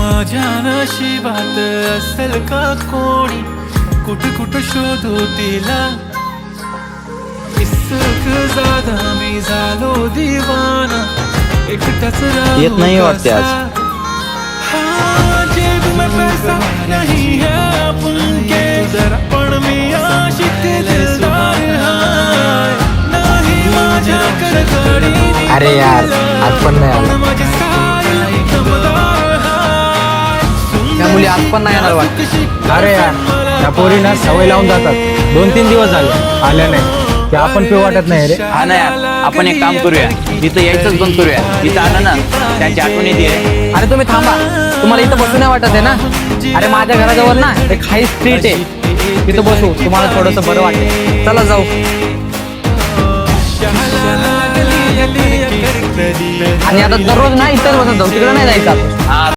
माझ्या नशिबात असेल का कोणी, कुठ कुठ शोधू तिला. इसक जादा मी झालो दिवाना, एकटाच राहू येत नाही वाटते आज. कसा. हाँ, जेब में पैसा नहीं है अपन के, पण मी आशिक दिलदार हाय. नाही माझ्याकडे घडी अरे यार, आज पण नाही आला. माझे सारे दमदार हाय. त्या मुली आज पण नाही येणार वाटत. अरे यार, त्या पोरींना सवय लावून जातात. 2-3 दिवस झाले आल्या नाही. ते आपण पिऊ वाटत नाही रे. हा ना यार, आपण एक काम करूया, तिथं यायचंच बंद करूया. तिथं आलं ना त्यांची आठवण येते रे. अरे तुम्ही थांबा, तुम्हाला इथं बसू नाही वाटत आहे ना. अरे माझ्या घराजवळ ना एक हाय स्ट्रीट आहे, तिथं बसू, तुम्हाला थोडंसं बरं वाटेल. चला जाऊ. आणि आता दररोज ना इथंच बसत जाऊ, तिकडे नाही जायचं आपण. हा